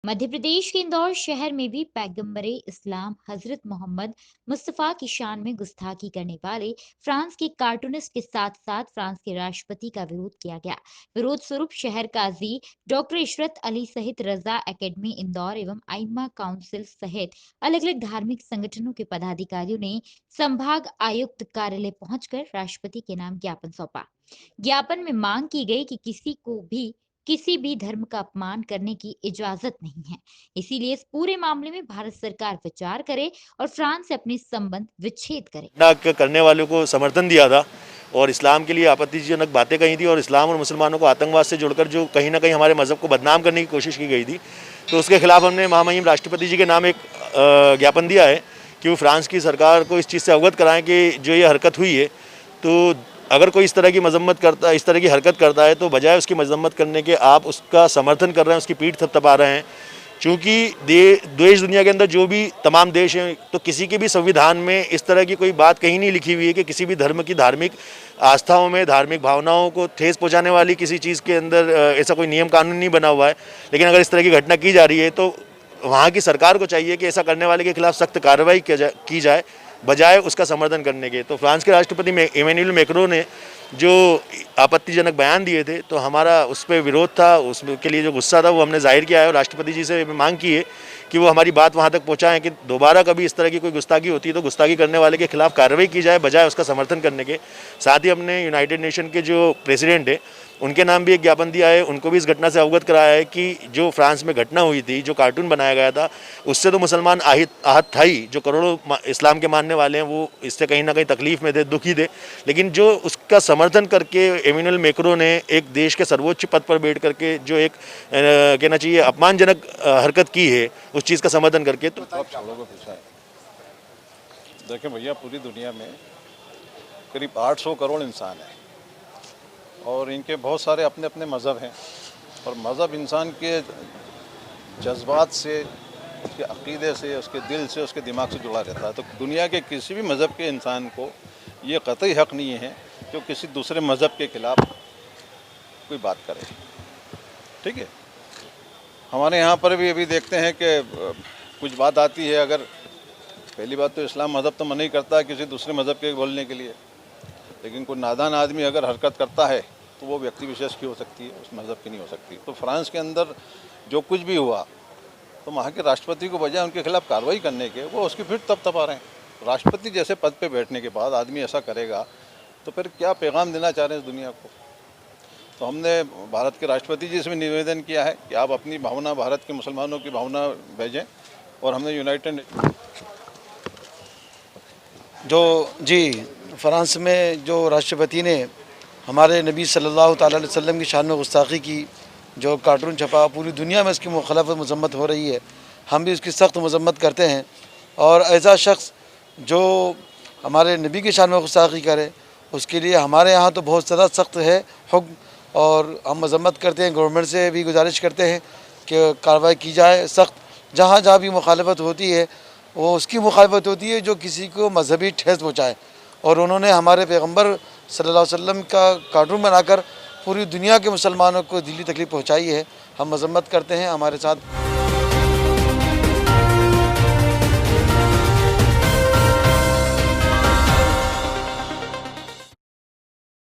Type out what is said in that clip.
मध्य प्रदेश के इंदौर शहर में भी पैगंबरे इस्लाम हजरत मोहम्मद मुस्तफ़ा की शान में गुस्ताखी करने वाले फ्रांस के कार्टूनिस्ट के साथ साथ फ्रांस के राष्ट्रपति का विरोध किया गया। विरोध स्वरूप शहर काजी डॉक्टर इशरत अली सहित रजा एकेडमी इंदौर एवं आइमा काउंसिल सहित अलग अलग धार्मिक संगठनों के पदाधिकारियों ने संभाग आयुक्त कार्यालय पहुंचकर राष्ट्रपति के नाम ज्ञापन सौंपा। ज्ञापन में मांग की गई कि किसी भी धर्म का अपमान करने की इजाजत नहीं है। इसीलिए इस पूरे मामले में भारत सरकार विचार करे और फ्रांस से अपने संबंध विच्छेद करे। करने वालों को समर्थन दिया था और इस्लाम के लिए आपत्तिजनक बातें कही थी और इस्लाम और मुसलमानों को आतंकवाद से जोड़कर जो कहीं ना कहीं हमारे मज़हब को बदनाम करने की कोशिश की गई थी, तो उसके खिलाफ हमने महामहिम राष्ट्रपति जी के नाम एक ज्ञापन दिया है कि वो फ्रांस की सरकार को इस चीज़ से अवगत कराएं कि जो ये हरकत हुई है, तो अगर कोई इस तरह की मजम्मत करता है, इस तरह की हरकत करता है, तो बजाय उसकी मजम्मत करने के आप उसका समर्थन कर रहे हैं, उसकी पीठ थपथपा रहे हैं। चूँकि देश दुनिया के अंदर जो भी तमाम देश हैं, तो किसी के भी संविधान में इस तरह की कोई बात कहीं नहीं लिखी हुई है कि किसी भी धर्म की धार्मिक आस्थाओं में, धार्मिक भावनाओं को ठेस पहुंचाने वाली किसी चीज़ के अंदर ऐसा कोई नियम कानून नहीं बना हुआ है। लेकिन अगर इस तरह की घटना की जा रही है, तो वहाँ की सरकार को चाहिए कि ऐसा करने वाले के खिलाफ सख्त कार्रवाई की जाए बजाय उसका समर्थन करने के। तो फ्रांस के राष्ट्रपति इमैनुअल मैक्रों ने जो आपत्तिजनक बयान दिए थे, तो हमारा उस पर विरोध था, उसके लिए जो गुस्सा था वो हमने जाहिर किया है और राष्ट्रपति जी से मांग की है कि वो हमारी बात वहाँ तक पहुँचाएं कि दोबारा कभी इस तरह की कोई गुस्ताखी होती है तो गुस्ताखी करने वाले के खिलाफ कार्रवाई की जाए बजाय उसका समर्थन करने के। साथ ही हमने यूनाइटेड नेशन के जो प्रेसिडेंट है उनके नाम भी एक ज्ञापन दिया है, उनको भी इस घटना से अवगत कराया है कि जो फ्रांस में घटना हुई थी, जो कार्टून बनाया गया था, उससे तो मुसलमान आहत था ही, जो करोड़ों इस्लाम के मानने वाले हैं वो इससे कहीं ना कहीं तकलीफ में थे, दुखी थे। लेकिन जो उसका समर्थन करके इमैनुअल मैक्रों ने एक देश के सर्वोच्च पद पर बैठ करके जो एक कहना चाहिए अपमानजनक हरकत की है, उस चीज़ का समर्थन करके। तो देखें भैया, पूरी दुनिया में करीब 800 करोड़ इंसान हैं और इनके बहुत सारे अपने अपने मज़हब हैं और मज़हब इंसान के जज्बात से, उसके अक़ीदे से, उसके दिल से, उसके दिमाग से जुड़ा रहता है। तो दुनिया के किसी भी मज़हब के इंसान को ये क़तई हक़ नहीं है कि वो किसी दूसरे मज़हब के ख़िलाफ़ कोई बात करे। ठीक है, हमारे यहाँ पर भी अभी देखते हैं कि कुछ बात आती है, अगर पहली बात तो इस्लाम मज़हब तो मना ही करता है किसी दूसरे मज़हब के बोलने के लिए, लेकिन कोई नादान आदमी अगर हरकत करता है तो वो व्यक्ति विशेष की हो सकती है, उस मज़हब की नहीं हो सकती। तो फ्रांस के अंदर जो कुछ भी हुआ, तो वहाँ के राष्ट्रपति को बजाय उनके खिलाफ कार्रवाई करने के वो उसकी फिर तपा रहे हैं। राष्ट्रपति जैसे पद पे बैठने के बाद आदमी ऐसा करेगा तो फिर क्या पैगाम देना चाह रहे हैं इस दुनिया को। तो हमने भारत के राष्ट्रपति जी से भी निवेदन किया है कि आप अपनी भावना, भारत के मुसलमानों की भावना भेजें, और हमने यूनाइटेड फ्रांस में जो राष्ट्रपति ने हमारे नबी सल्लल्लाहु अलैहि वसल्लम की शान में गुस्ताखी की, जो कार्टून छपा, पूरी दुनिया में इसकी मुखालफत मजम्मत हो रही है। हम भी उसकी सख्त मजम्मत करते हैं और ऐसा शख्स जो हमारे नबी की शान में गुस्ताखी करे, उसके लिए हमारे यहाँ तो बहुत ज़्यादा सख्त है हुक्म, और हम मजम्मत करते हैं, गवर्नमेंट से भी गुजारिश करते हैं कि कार्रवाई की जाए सख्त। जहाँ जहाँ भी मुखालफत होती है वो उसकी मुखालफत होती है जो किसी को मजहबी ठेस पहुँचाए, और उन्होंने हमारे पैगंबर सल्लल्लाहु अलैहि वसल्लम का कार्टून बनाकर पूरी दुनिया के मुसलमानों को दिली तकलीफ़ पहुँचाई है। हम मजम्मत करते हैं, हमारे साथ